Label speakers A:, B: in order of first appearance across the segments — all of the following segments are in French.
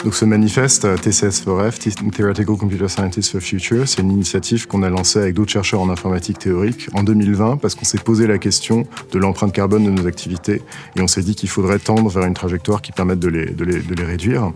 A: Donc ce manifeste, TCS4F, Theoretical Computer Scientists for Future, c'est une initiative qu'on a lancée avec d'autres chercheurs en informatique théorique en 2020 parce qu'on s'est posé la question de l'empreinte carbone de nos activités et on s'est dit qu'il faudrait tendre vers une trajectoire qui permette de les réduire.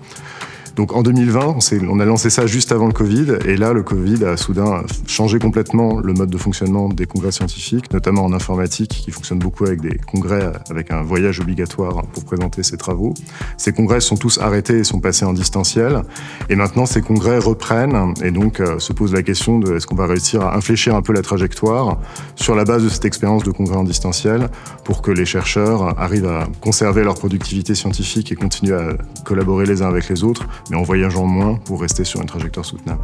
A: Donc en 2020, on a lancé ça juste avant le Covid, et là, le Covid a soudain changé complètement le mode de fonctionnement des congrès scientifiques, notamment en informatique, qui fonctionne beaucoup avec des congrès avec un voyage obligatoire pour présenter ses travaux. Ces congrès sont tous arrêtés et sont passés en distanciel, et maintenant ces congrès reprennent, et donc se pose la question de est-ce qu'on va réussir à infléchir un peu la trajectoire sur la base de cette expérience de congrès en distanciel pour que les chercheurs arrivent à conserver leur productivité scientifique et continuer à collaborer les uns avec les autres, mais en voyageant moins pour rester sur une trajectoire soutenable.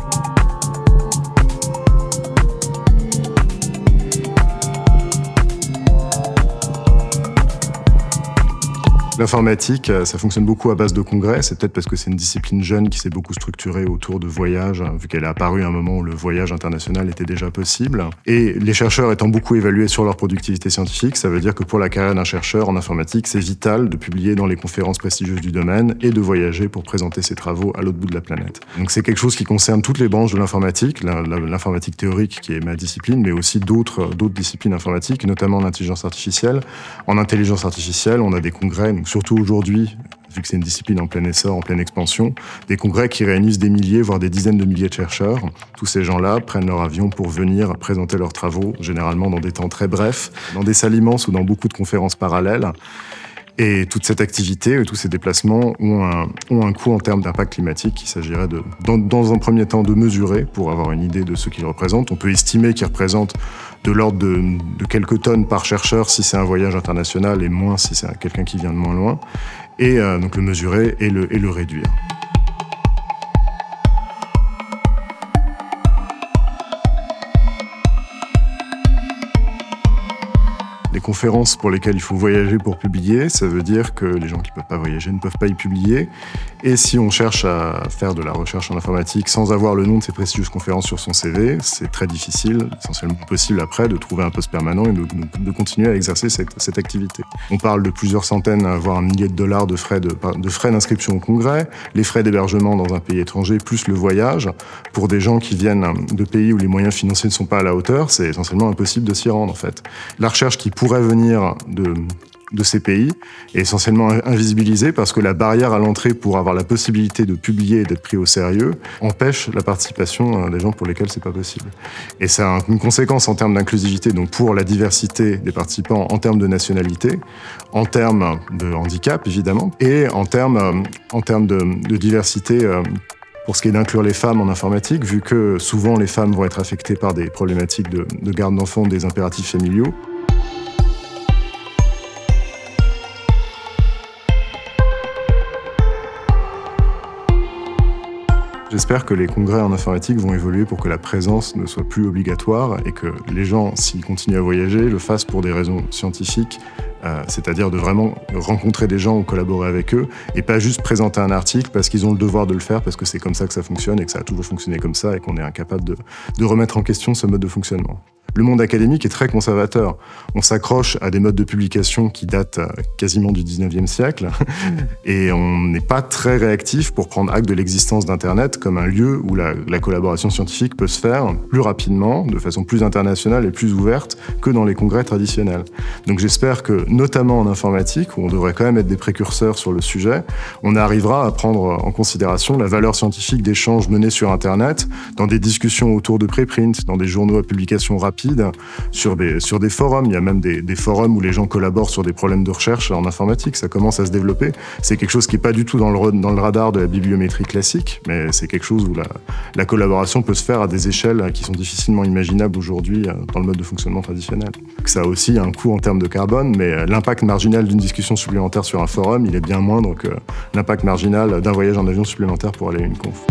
A: L'informatique, ça fonctionne beaucoup à base de congrès. C'est peut-être parce que c'est une discipline jeune qui s'est beaucoup structurée autour de voyages, vu qu'elle est apparue à un moment où le voyage international était déjà possible. Et les chercheurs étant beaucoup évalués sur leur productivité scientifique, ça veut dire que pour la carrière d'un chercheur en informatique, c'est vital de publier dans les conférences prestigieuses du domaine et de voyager pour présenter ses travaux à l'autre bout de la planète. Donc c'est quelque chose qui concerne toutes les branches de l'informatique, l'informatique théorique qui est ma discipline, mais aussi d'autres disciplines informatiques, notamment l'intelligence artificielle. En intelligence artificielle, on a des congrès, donc surtout aujourd'hui, vu que c'est une discipline en plein essor, en pleine expansion, des congrès qui réunissent des milliers, voire des dizaines de milliers de chercheurs. Tous ces gens-là prennent leur avion pour venir présenter leurs travaux, généralement dans des temps très brefs, dans des salles immenses ou dans beaucoup de conférences parallèles. Et toute cette activité et tous ces déplacements ont un coût en termes d'impact climatique qu'il s'agirait dans un premier temps de mesurer pour avoir une idée de ce qu'ils représentent. On peut estimer qu'ils représentent de l'ordre de quelques tonnes par chercheur si c'est un voyage international et moins si c'est quelqu'un qui vient de moins loin. Et donc le mesurer et le réduire. Les conférences pour lesquelles il faut voyager pour publier, ça veut dire que les gens qui ne peuvent pas voyager ne peuvent pas y publier. Et si on cherche à faire de la recherche en informatique sans avoir le nom de ces prestigieuses conférences sur son CV, c'est très difficile, essentiellement impossible après, de trouver un poste permanent et de continuer à exercer cette activité. On parle de plusieurs centaines, voire un millier de dollars de frais d'inscription au congrès, les frais d'hébergement dans un pays étranger, plus le voyage. Pour des gens qui viennent de pays où les moyens financiers ne sont pas à la hauteur, c'est essentiellement impossible de s'y rendre en fait. La recherche qui pourrait venir de ces pays est essentiellement invisibilisée parce que la barrière à l'entrée pour avoir la possibilité de publier et d'être pris au sérieux empêche la participation des gens pour lesquels c'est pas possible. Et ça a une conséquence en termes d'inclusivité, donc pour la diversité des participants en termes de nationalité, en termes de handicap évidemment, et en termes de diversité pour ce qui est d'inclure les femmes en informatique, vu que souvent les femmes vont être affectées par des problématiques de garde d'enfants, des impératifs familiaux. J'espère que les congrès en informatique vont évoluer pour que la présence ne soit plus obligatoire et que les gens, s'ils continuent à voyager, le fassent pour des raisons scientifiques, c'est-à-dire de vraiment rencontrer des gens ou collaborer avec eux et pas juste présenter un article parce qu'ils ont le devoir de le faire, parce que c'est comme ça que ça fonctionne et que ça a toujours fonctionné comme ça et qu'on est incapable de remettre en question ce mode de fonctionnement. Le monde académique est très conservateur. On s'accroche à des modes de publication qui datent quasiment du 19e siècle et on n'est pas très réactif pour prendre acte de l'existence d'Internet comme un lieu où la collaboration scientifique peut se faire plus rapidement, de façon plus internationale et plus ouverte que dans les congrès traditionnels. Donc j'espère que, notamment en informatique, où on devrait quand même être des précurseurs sur le sujet, on arrivera à prendre en considération la valeur scientifique d'échanges menés sur Internet, dans des discussions autour de préprint, dans des journaux à publication rapide, sur des forums. Il y a même des forums où les gens collaborent sur des problèmes de recherche en informatique. Ça commence à se développer. C'est quelque chose qui n'est pas du tout dans le radar de la bibliométrie classique, mais c'est quelque chose où la collaboration peut se faire à des échelles qui sont difficilement imaginables aujourd'hui dans le mode de fonctionnement traditionnel. Ça a aussi un coût en termes de carbone, mais l'impact marginal d'une discussion supplémentaire sur un forum, il est bien moindre que l'impact marginal d'un voyage en avion supplémentaire pour aller à une conf.